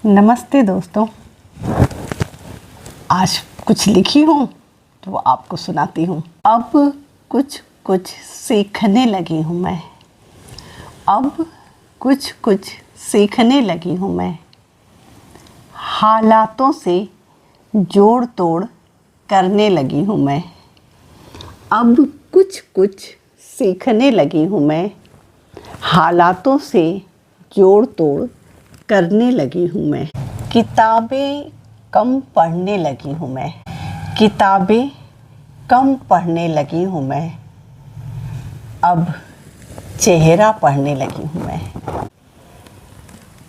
नमस्ते दोस्तों। आज कुछ लिखी हूँ तो आपको सुनाती हूँ। अब कुछ कुछ सीखने लगी हूँ मैं। अब कुछ कुछ सीखने लगी हूँ मैं। हालातों से जोड़ तोड़ करने लगी हूँ मैं। अब कुछ कुछ सीखने लगी हूँ मैं। हालातों से जोड़ तोड़ करने लगी हूँ मैं। किताबें कम पढ़ने लगी हूँ मैं। किताबें कम पढ़ने लगी हूँ मैं। अब चेहरा पढ़ने लगी हूँ मैं।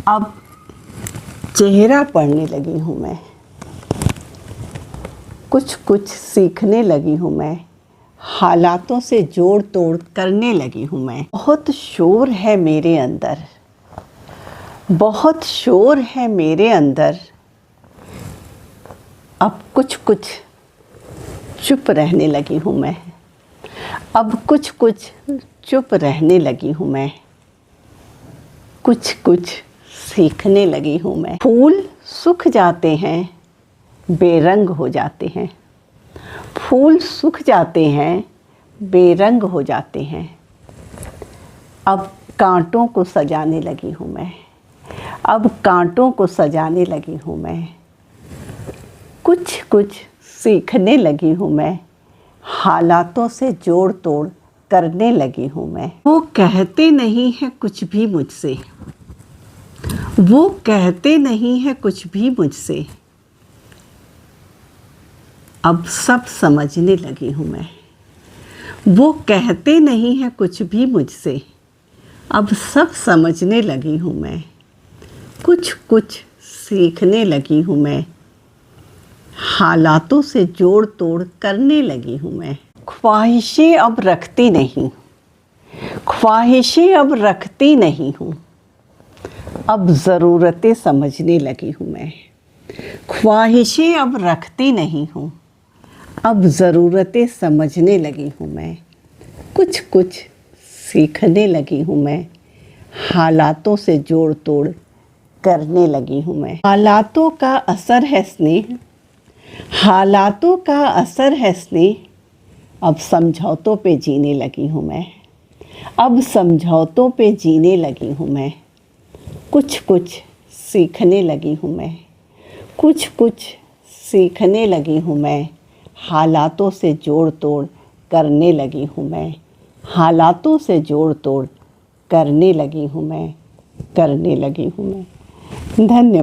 अब चेहरा पढ़ने लगी हूँ मैं। कुछ कुछ सीखने लगी हूँ मैं। हालातों से जोड़ तोड़ करने लगी हूँ मैं। बहुत शोर है मेरे अंदर, बहुत शोर है मेरे अंदर। अब कुछ कुछ चुप रहने लगी हूँ मैं। अब कुछ कुछ चुप रहने लगी हूँ मैं। कुछ कुछ सीखने लगी हूँ मैं। फूल सूख जाते हैं, बेरंग हो जाते हैं। फूल सूख जाते हैं, बेरंग हो जाते हैं। अब कांटों को सजाने लगी हूँ मैं। अब कांटों को सजाने लगी हूँ मैं। कुछ कुछ सीखने लगी हूँ मैं। हालातों से जोड़ तोड़ करने लगी हूँ मैं। वो कहते नहीं है कुछ भी मुझसे। वो कहते नहीं है कुछ भी मुझसे। अब सब समझने लगी हूँ मैं। वो कहते नहीं है कुछ भी मुझसे। अब सब समझने लगी हूँ मैं। कुछ कुछ सीखने लगी हूँ मैं। हालातों से जोड़ तोड़ करने लगी हूँ मैं। ख्वाहिशें अब रखती नहीं। ख्वाहिशें अब रखती नहीं हूँ। अब ज़रूरतें समझने लगी हूँ मैं। ख्वाहिशें अब रखती नहीं हूँ। अब ज़रूरतें समझने लगी हूँ मैं। कुछ कुछ सीखने लगी हूँ मैं। हालातों से जोड़ तोड़ करने लगी हूँ मैं। हालातों का असर है स्नेह। हालातों का असर है स्नेह। अब समझौतों पे जीने लगी हूँ मैं। अब समझौतों पे जीने लगी हूँ मैं। कुछ कुछ सीखने लगी हूँ मैं। कुछ कुछ सीखने लगी हूँ मैं। हालातों से जोड़ तोड़ करने लगी हूँ मैं। हालातों से जोड़ तोड़ करने लगी हूँ मैं। करने लगी हूँ मैं। धन्यवाद।